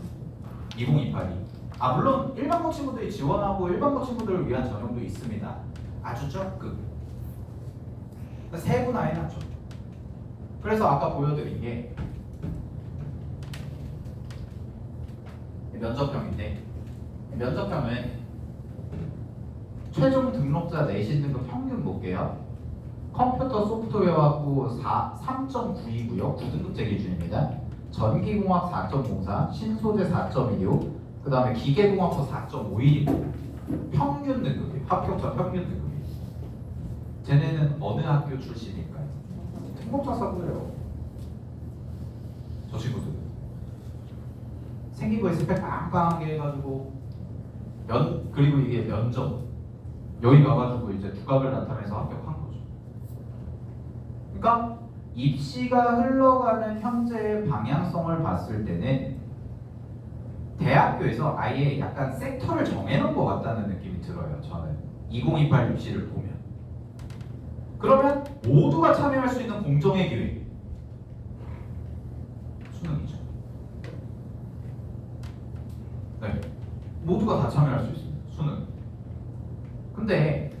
2028이. 물론 일반고 친구들이 지원하고 일반고 친구들을 위한 전형도 있습니다. 아주 적극. 세분 아예 낮죠. 그래서 아까 보여드린 게 면접형인데, 면접형은 최종 등록자 내신 등급 평균 볼게요. 컴퓨터 소프트웨어하고 3.9이고요. 9등급제 기준입니다. 전기공학 4.54, 신소재 4.16, 그 다음에 기계공학부 4.51이고 평균 등급이 합격자 평균 등급이. 쟤네는 어느 학교 출신일까요? 특목자사고예요. 저 친구들 생기부에 스펙 빵빵하게 해가지고 그리고 이게 면접 여기 가가지고 이제 두각을 나타내서 합격한 거죠. 그러니까 입시가 흘러가는 현재의 방향성을 봤을 때는 대학교에서 아예 약간 섹터를 정해놓은 것 같다는 느낌이 들어요. 저는 2028 입시를 보면. 그러면 모두가 참여할 수 있는 공정의 기회 수능이죠. 네, 모두가 다 참여할 수 있습니다. 수능. 근데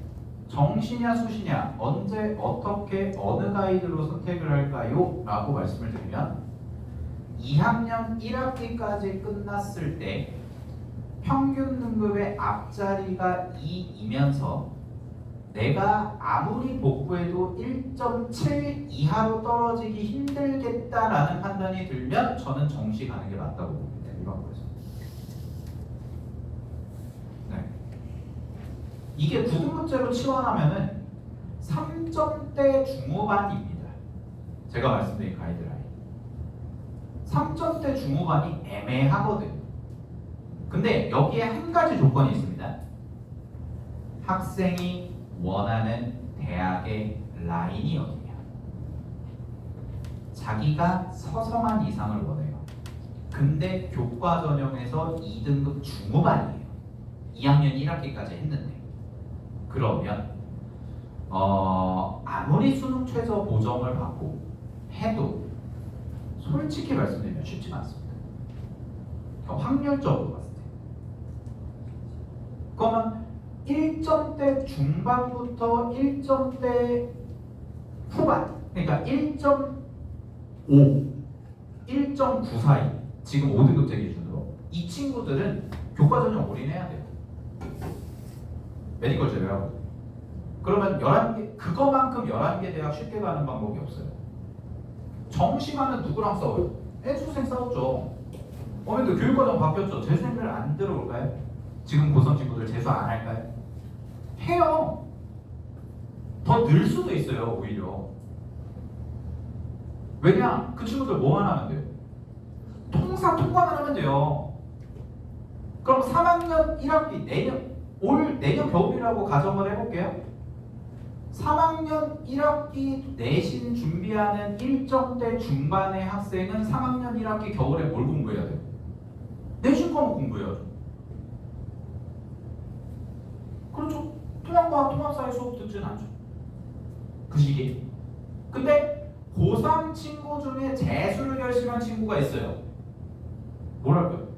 정시냐 수시냐 언제 어떻게 어느 가이드로 선택을 할까요? 라고 말씀을 드리면 2학년 1학기까지 끝났을 때 평균 등급의 앞자리가 2이면서 내가 아무리 복구해도 1.7 이하로 떨어지기 힘들겠다라는 판단이 들면 저는 정시 가는 게 맞다고 봅니다. 일반고에서. 네. 이게 9등급제로 치환하면은 3점대 중후반입니다. 제가 말씀드린 가이드라인. 3점대 중후반이 애매하거든요. 근데 여기에 한 가지 조건이 있습니다. 학생이 원하는 대학의 라인이 어디냐. 자기가 서성한 이상을 원해요. 근데 교과 전형에서 2등급 중후반이에요. 2학년 1학기까지 했는데. 그러면 아무리 수능 최저 보정을 받고 해도 솔직히 말씀드리면 쉽지가 않습니다. 확률적으로 봤을 때. 그러면 1점대 중반부터 1점대 후반, 그러니까 1.5, 1.9 사이, 지금 5등급제 기준으로 이 친구들은 교과 전형 올인해야 돼요. 메디컬 제외하고. 그러면 11개, 그거만큼 11개 대학 쉽게 가는 방법이 없어요. 정시만은 누구랑 싸워요? 애수생 싸웠죠. 근데 교육과정 바뀌었죠. 재수생들 안 들어올까요? 지금 고3 친구들 재수 안 할까요? 해요. 더 늘 수도 있어요. 오히려. 왜냐? 그 친구들 뭐만 하면 돼요? 통과만 하면 돼요. 그럼 3학년 1학기 내년 겨울이라고 가정을 해볼게요. 3학년 1학기 내신 준비하는 1점대 중반의 학생은 3학년 1학기 겨울에 뭘 공부해야 돼요? 내신 과목 공부해야죠. 그렇죠. 통합과학, 통합사회 수업 듣지는 않죠. 그 시기에. 근데 고3 친구 중에 재수를 결심한 친구가 있어요. 뭘 할까요?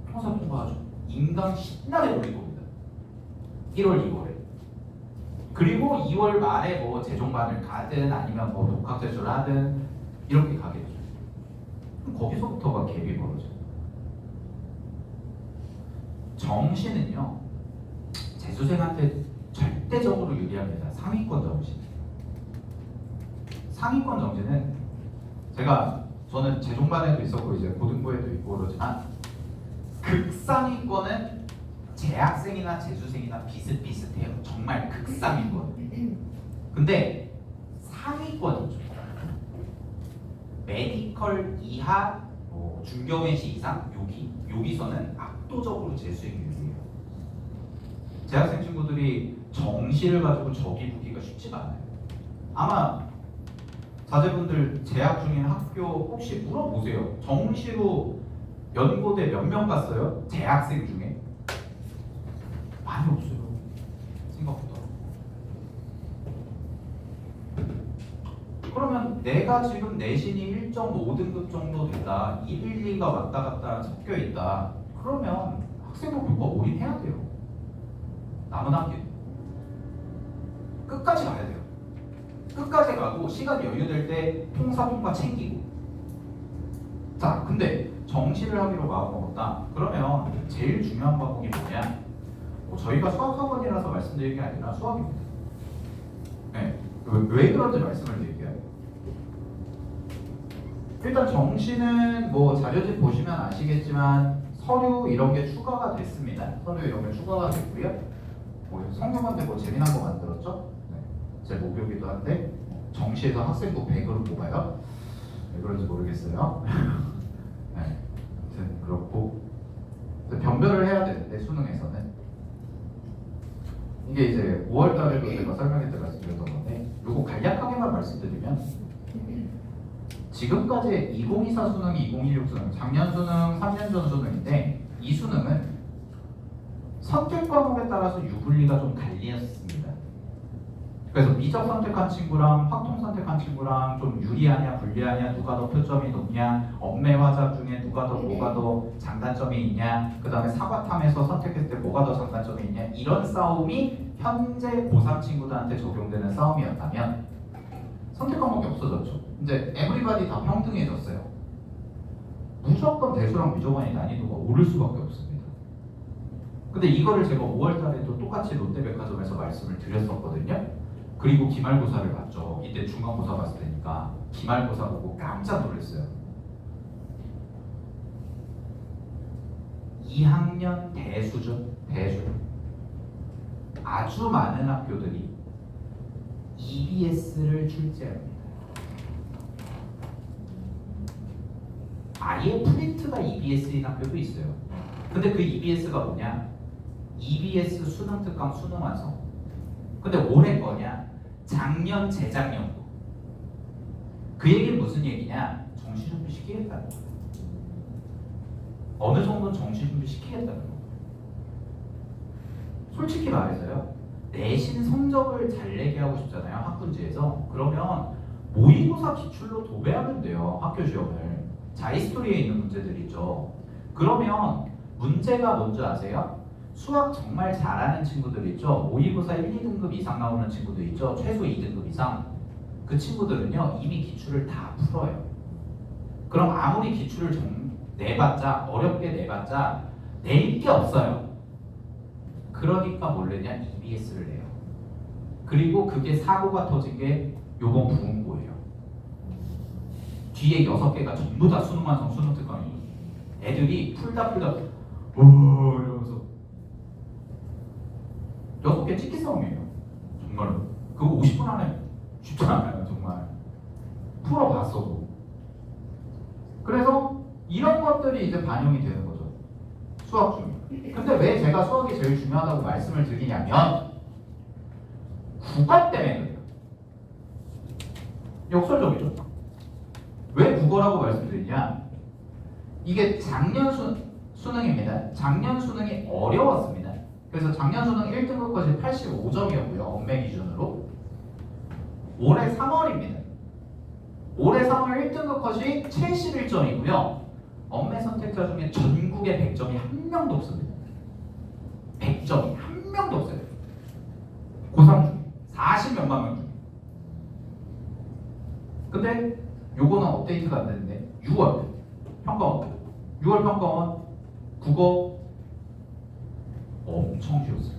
통합사 통과하죠. 인강 신나게 돌릴 겁니다. 1월, 2월에. 그리고 2월 말에 뭐 재종반을 가든 아니면 뭐 독학재수를 하든 이렇게 가겠죠. 그럼 거기서부터가 갭이 벌어져요. 정시는요. 재수생한테 절대적으로 유리합니다. 상위권 정시. 상위권 정시는 저는 재종반에도 있었고 이제 고등부에도 있고 그러지만 극상위권은 재학생이나 재수생이나 비슷비슷해요. 정말 극상위권. 근데 상위권이죠. 메디컬 이하, 중경외시 이상 여기서는 압도적으로 재수생이 유리해요. 재학생 친구들이 정시를 가지고 저기 보기가 쉽지가 않아요. 아마 자제분들 재학 중인 학교 혹시 물어보세요. 정시로 연고대 몇 명 갔어요? 재학생 중에? 많이 없어요. 생각보다. 그러면 내가 지금 내신이 1.5등급 정도 된다. 112가 왔다 갔다 섞여 있다. 그러면 학생부 교과 올인해야 돼요. 남은 학기 끝까지 가야 돼요. 끝까지 가고 시간 여유될 때 통과 챙기고. 자, 근데 정시를 하기로 마음먹었다. 그러면 제일 중요한 과목이 뭐냐? 저희가 수학학원이라서 말씀드리는 게 아니라 수학입니다. 네, 왜 그런지 말씀을 드릴게요. 일단 정시는 뭐 자료집 보시면 아시겠지만 서류 이런 게 추가가 됐습니다. 서류 이런 게 추가가 됐고요. 뭐 성경한테 뭐 재미난 거 만들었죠? 네. 제 목요기도 한데 정시에서 학생부 100으로 뽑아요. 왜 그런지 모르겠어요. 네. 아무튼 그렇고 변별을 해야 되는데 수능에서는 이게 이제 5월달에도 제가 설명회 때 말씀드렸던 건데 요거 간략하게만 말씀드리면 지금까지 2024 수능이 2016 수능, 작년 수능, 3년 전 수능인데 이 수능은 선택 과목에 따라서 유불리가 좀 갈렸습니다. 그래서 미적 선택한 친구랑 확통 선택한 친구랑 좀 유리하냐 불리하냐, 누가 더 표점이 높냐, 엄매 화작 중에 뭐가 더 장단점이 있냐, 그 다음에 사과탐에서 선택했을 때 뭐가 더 장단점이 있냐, 이런 싸움이 현재 고3 친구들한테 적용되는 싸움이었다면 선택 과목이 없어졌죠. 이제 에브리바디 다 평등해졌어요. 무조건 대수랑 미적원의 난이도가 오를 수밖에 없습니다. 근데 이거를 제가 5월 달에도 똑같이 롯데백화점에서 말씀을 드렸었거든요. 그리고 기말고사를 봤죠. 이때 중간고사 봤을 때니까 기말고사 보고 깜짝 놀랐어요. 2학년 대수준 아주 많은 학교들이 EBS를 출제합니다. 아예 프린트가 EBS인 학교도 있어요. 근데 그 EBS가 뭐냐? EBS 수능 특강 수능 완성. 근데 올해 거냐? 작년 재작년 거. 그 얘기는 무슨 얘기냐? 정시 준비 시키겠다는 거. 어느 정도는 정시 준비 시키겠다는 거. 솔직히 말해서요. 내신 성적을 잘 내게 하고 싶잖아요. 학군지에서. 그러면 모의고사 기출로 도배하면 돼요. 학교 시험을. 자이스토리에 있는 문제들 있죠. 그러면 문제가 뭔지 아세요? 수학 정말 잘하는 친구들 있죠. 모의고사 1, 2등급 이상 나오는 친구들 있죠. 최소 2등급 이상. 그 친구들은요 이미 기출을 다 풀어요. 그럼 아무리 기출을 내봤자 어렵게 내봤자 낼 게 없어요. 그러니까 뭘 내냐? EBS를 내요. 그리고 그게 사고가 터진 게 요번 부흥고예요. 뒤에 6개가 전부 다 수능 완성 수능 특강이에요. 애들이 풀다 이러면서 6개 찍기 싸움이에요. 정말로. 그거 50분 안에 쉽지 않아요. 정말. 풀어봤어도. 그래서 이런 것들이 이제 반영이 되는 거죠. 수학 중에. 근데 왜 제가 수학이 제일 중요하다고 말씀을 드리냐면 국어 때문에 그래요. 역설적이죠. 왜 국어라고 말씀드리냐? 이게 작년 수능입니다. 작년 수능이 어려웠습니다. 그래서 작년 수능 1등급 컷이 85점이었고요. 엄매 기준으로. 올해 3월입니다. 올해 3월 1등급 컷이 71점이고요. 엄매 선택자 중에 전국에 100점이 한 명도 없습니다. 100점이 한 명도 없어요. 고3 중에 40몇만 명 중에. 근데 요거는 업데이트가 안 됐는데 6월 평가원 6월 평가원 국어 엄청 쉬웠어요.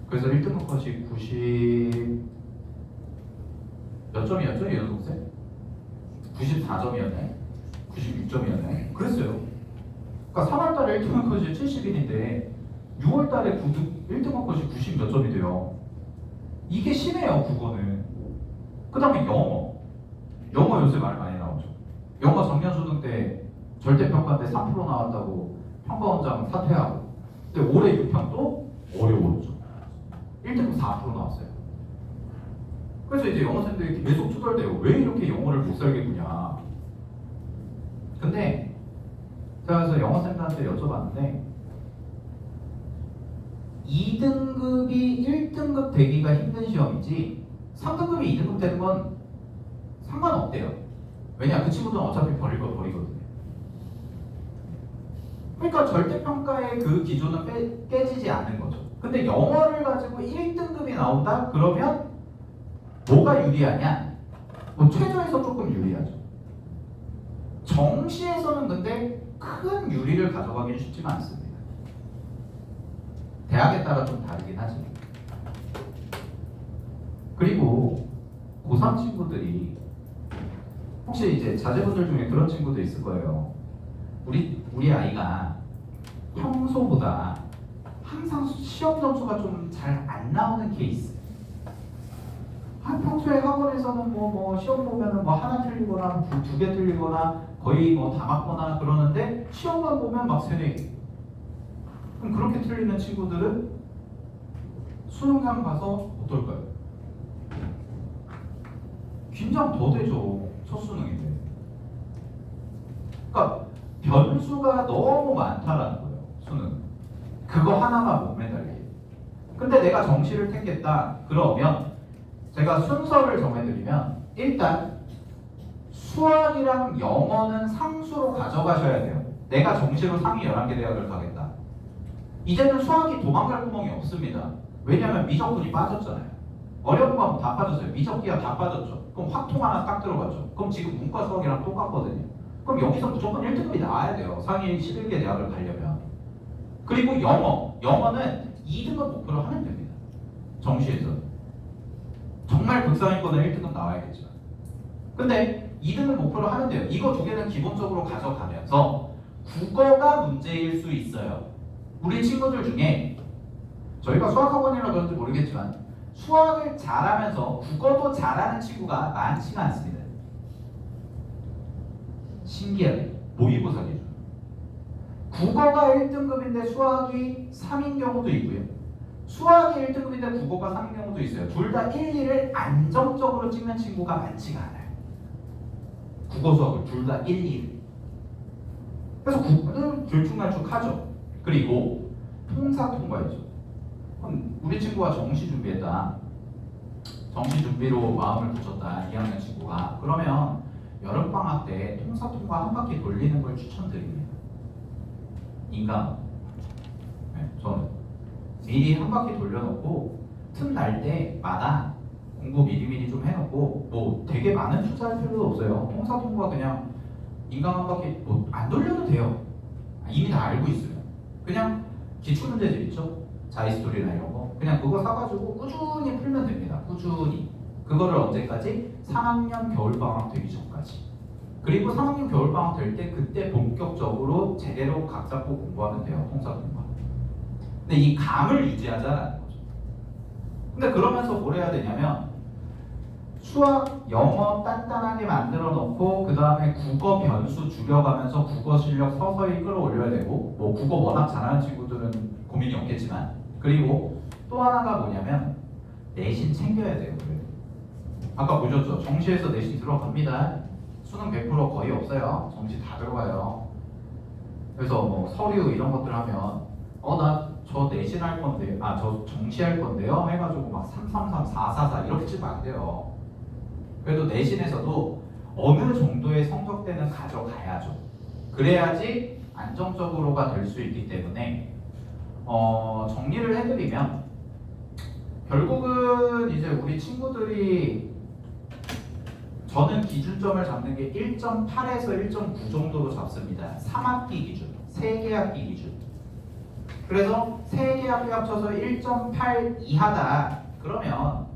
그래서 1등급 컷이 90 몇 점이었죠? 이 연속생? 94점이었네? 96점이었네? 그랬어요. 그러니까 3월달에 1등급 컷이 71인데 6월달에 1등급 컷이 90 몇 점이 돼요. 이게 심해요. 국어는. 그 다음에 영어 요새 말 많이 나오죠. 영어 작년 수능 때 절대평가 때 3% 나왔다고 평가원장 사퇴하고, 근데 올해 6평 또 어려웠죠. 1등급 4% 나왔어요. 그래서 이제 영어생들이 계속 투덜대요. 왜 이렇게 영어를 못 살겠느냐. 근데 제가 그래서 영어생들한테 여쭤봤는데 2등급이 1등급 되기가 힘든 시험이지 3등급이 2등급 되는 건 상관없대요. 왜냐? 그 친구들은 어차피 버릴 거 버리거든요. 그러니까 절대평가의 그 기준은 깨지지 않는 거죠. 근데 영어를 가지고 1등급이 나온다? 그러면 뭐가 유리하냐? 뭐 최저에서 조금 유리하죠. 정시에서는 근데 큰 유리를 가져가기는 쉽지는 않습니다. 대학에 따라 좀 다르긴 하지. 그리고 고3 친구들이 혹시 이제 자제분들 중에 그런 친구도 있을 거예요. 우리 아이가 평소보다 항상 시험 점수가 좀 잘 안 나오는 케이스. 평소에 학원에서는 뭐 시험 보면은 뭐 하나 틀리거나 두 개 틀리거나 거의 뭐 다 맞거나 그러는데 시험만 보면 막 세네 개. 그럼 그렇게 틀리는 친구들은 수능장 가서 어떨까요? 긴장 더 되죠. 첫 수능인데. 그러니까 변수가 너무 많다라는 거예요. 수능. 그거 하나만 못 매달리게. 근데 내가 정시를 택했다. 그러면 제가 순서를 정해드리면 일단 수학이랑 영어는 상수로 가져가셔야 돼요. 내가 정시로 상위 11개 대학을 가겠다. 이제는 수학이 도망갈 구멍이 없습니다. 왜냐하면 미적분이 빠졌잖아요. 어려운 거 다 빠졌어요. 미적기가 다 빠졌죠. 그럼 확통 하나 딱 들어갔죠. 그럼 지금 문과 수학이랑 똑같거든요. 그럼 여기서 무조건 1등급이 나와야 돼요. 상위 11개 대학을 가려면. 그리고 영어는 2등급 목표로 하면 됩니다. 정시에서. 정말 극상위권은 1등급 나와야겠죠. 근데 2등급 목표로 하면 돼요. 이거 두 개는 기본적으로 가져가면서 국어가 문제일 수 있어요. 우리 친구들 중에 저희가 수학학원이라 그런지 모르겠지만 수학을 잘하면서 국어도 잘하는 친구가 많지가 않습니다. 신기하게 모의고사 기준. 국어가 1등급인데 수학이 3인 경우도 있고요. 수학이 1등급인데 국어가 3인 경우도 있어요. 둘 다 1, 2를 안정적으로 찍는 친구가 많지가 않아요. 국어 수학을 둘 다 1, 2를. 그래서 국어는 들쭉날쭉하죠. 그리고 통사 통과이죠. 우리 친구가 정시 준비했다. 정시 준비로 마음을 붙였다. 2학년 친구가. 그러면 여름방학 때 통사 통과 한 바퀴 돌리는 걸 추천드립니다. 인강. 네, 저는 미리 한 바퀴 돌려놓고 틈 날 때마다 공부 미리미리 좀 해놓고 뭐 되게 많은 투자할 필요도 없어요. 통사 통과 그냥 인강 한 바퀴 뭐 안 돌려도 돼요. 이미 다 알고 있어요. 그냥 기출문제들 있죠? 자이스토리나 이런 거 그냥 그거 사가지고 꾸준히 풀면 됩니다. 꾸준히. 그거를 언제까지? 3학년 겨울방학 되기 전까지. 그리고 3학년 겨울방학 될 때 그때 본격적으로 제대로 각 잡고 공부하면 돼요. 통사 통과. 근데 이 감을 유지하자는 거죠. 근데 그러면서 뭘 해야 되냐면 수학, 영어 단단하게 만들어 놓고 그 다음에 국어 변수 줄여가면서 국어 실력 서서히 끌어올려야 되고 뭐 국어 워낙 잘하는 친구들은 고민이 없겠지만 그리고 또 하나가 뭐냐면 내신 챙겨야 돼요. 그래도. 아까 보셨죠? 정시에서 내신 들어갑니다. 수능 100% 거의 없어요. 정시 다 들어가요. 그래서 뭐 서류 이런 것들 하면 나 저 내신 할 건데 저 정시 할 건데요 해가지고 막 333, 444 이렇게 치면 안 돼요. 그래도 내신에서도 어느 정도의 성적대는 가져가야죠. 그래야지 안정적으로가 될 수 있기 때문에 정리를 해드리면 결국은 이제 우리 친구들이 저는 기준점을 잡는 게 1.8에서 1.9 정도로 잡습니다. 3학기 기준, 3개 학기 기준. 그래서 3개 학기 합쳐서 1.8 이하다. 그러면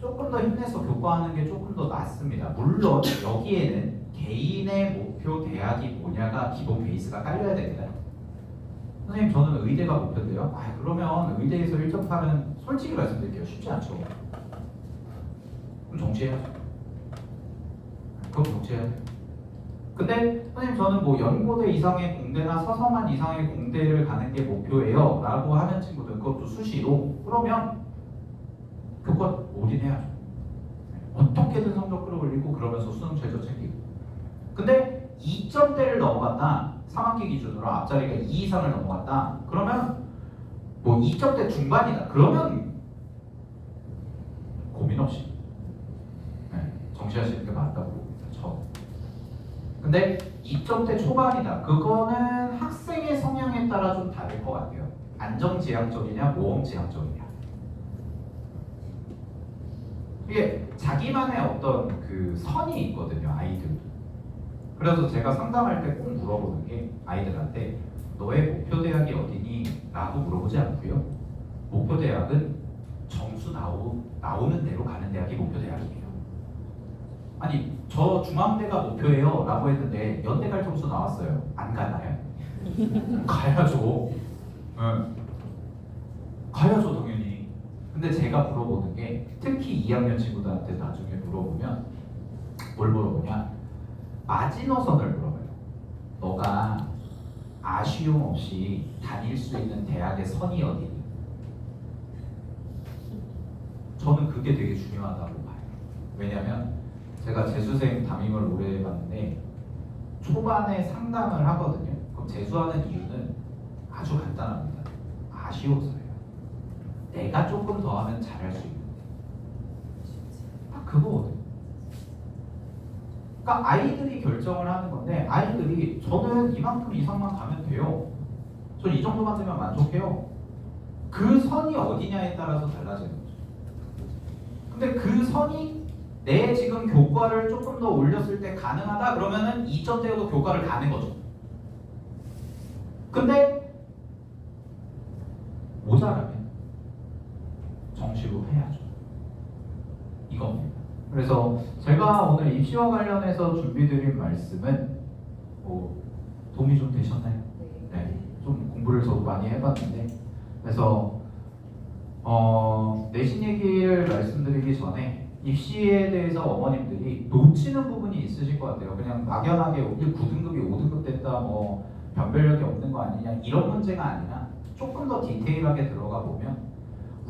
조금 더 힘내서 교과하는 게 조금 더 낫습니다. 물론 여기에는 개인의 목표 대학이 뭐냐가 기본 베이스가 깔려야 됩니다. 선생님 저는 의대가 목표인데요. 그러면 의대에서 1.8은 솔직히 말씀드릴게요. 쉽지 않죠. 그럼 정시해야죠. 그럼 정시해야죠. 근데 선생님 저는 뭐 연고대 이상의 공대나 서성한 이상의 공대를 가는 게 목표예요 라고 하는 친구들 그것도 수시로 그러면 그것 올인해야죠. 어떻게든 성적 끌어올리고 그러면서 수능 최저 챙기고. 근데 2점대를 넘어갔다. 3학기 기준으로 앞자리가 2 이상을 넘어갔다. 그러면 뭐 2점대 중반이다. 그러면 고민 없이 정시하시는 게 맞다고 봅니다. 근데 2점대 초반이다. 그거는 학생의 성향에 따라 좀 다를 것 같아요. 안정지향적이냐 모험지향적이냐. 이게 자기만의 어떤 그 선이 있거든요. 아이들도. 그래서 제가 상담할 때 꼭 물어보는 게 아이들한테 너의 목표 대학이 어디니? 라고 물어보지 않고요. 목표 대학은 점수 나오는 대로 가는 대학이 목표 대학이에요. 아니 저 중앙대가 목표예요 라고 했는데 연대 갈 점수 나왔어요. 안 가나요? 가야죠. 네. 가야죠 당연히. 근데 제가 물어보는 게 특히 2학년 친구들한테 나중에 물어보면 뭘 물어보냐, 마지노선을 물어봐요. 너가 아쉬움 없이 다닐 수 있는 대학의 선이 어디니? 저는 그게 되게 중요하다고 봐요. 왜냐면 제가 재수생 담임을 오래 해봤는데 초반에 상담을 하거든요. 그럼 재수하는 이유는 아주 간단합니다. 아쉬워서요. 내가 조금 더 하면 잘할 수 있는데. 딱 그거거든요. 그러니까 아이들이 결정을 하는 건데, 아이들이 저는 이만큼 이상만 가면 돼요. 전 이 정도만 되면 만족해요. 그 선이 어디냐에 따라서 달라지는 거죠. 근데 그 선이 내 지금 교과를 조금 더 올렸을 때 가능하다 그러면은 2점대여도 교과를 가는 거죠. 근데 모자라면 정시로 해야죠. 이겁니다. 그래서 제가 오늘 입시와 관련해서 준비드린 말씀은 도움이 좀 되셨나요? 네. 좀 공부를 저도 많이 해봤는데, 그래서 내신 얘기를 말씀드리기 전에 입시에 대해서 어머님들이 놓치는 부분이 있으실 것 같아요. 그냥 막연하게 9등급이 5등급 됐다, 뭐 변별력이 없는 거 아니냐, 이런 문제가 아니라 조금 더 디테일하게 들어가 보면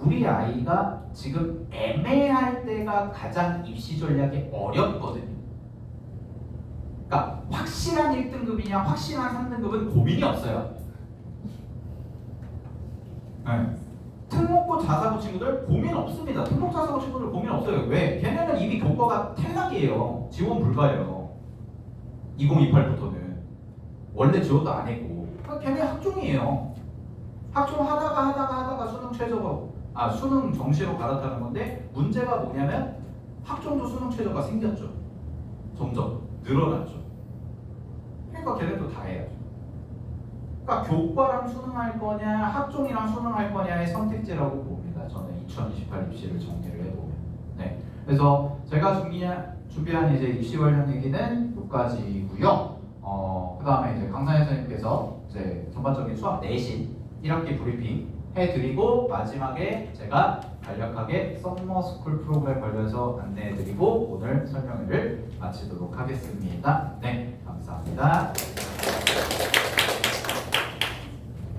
우리 아이가 지금 애매할 때가 가장 입시 전략이 어렵거든요. 그러니까 확실한 1등급이냐 확실한 3등급은 고민이 없어요. 네. 특목고 자사고 친구들 고민 없습니다. 특목 자사고 친구들 고민 없어요. 왜? 걔네는 이미 교과가 탈락이에요. 지원 불가예요. 2028부터는 원래 지원도 안 했고, 걔네 학종이에요. 학종 하다가 수능 최저가 수능 정시로 갈아타는 건데, 문제가 뭐냐면 학종도 수능 최저가 생겼죠. 점점 늘어났죠. 그러니까 걔네도 다 해야죠. 그러니까 교과랑 수능할 거냐 학종이랑 수능할 거냐의 선택지라고 봅니다. 저는 2028 입시를 정리를 해보면. 네. 그래서 제가 준비한 이제 입시 관련 얘기는 여기까지고요. 그 다음에 이제 강사님 선생님께서 이제 전반적인 수학 내신 1학기 브리핑 해드리고, 마지막에 제가 간략하게 썸머스쿨 프로그램 관련해서 안내해드리고 오늘 설명회를 마치도록 하겠습니다. 네, 감사합니다.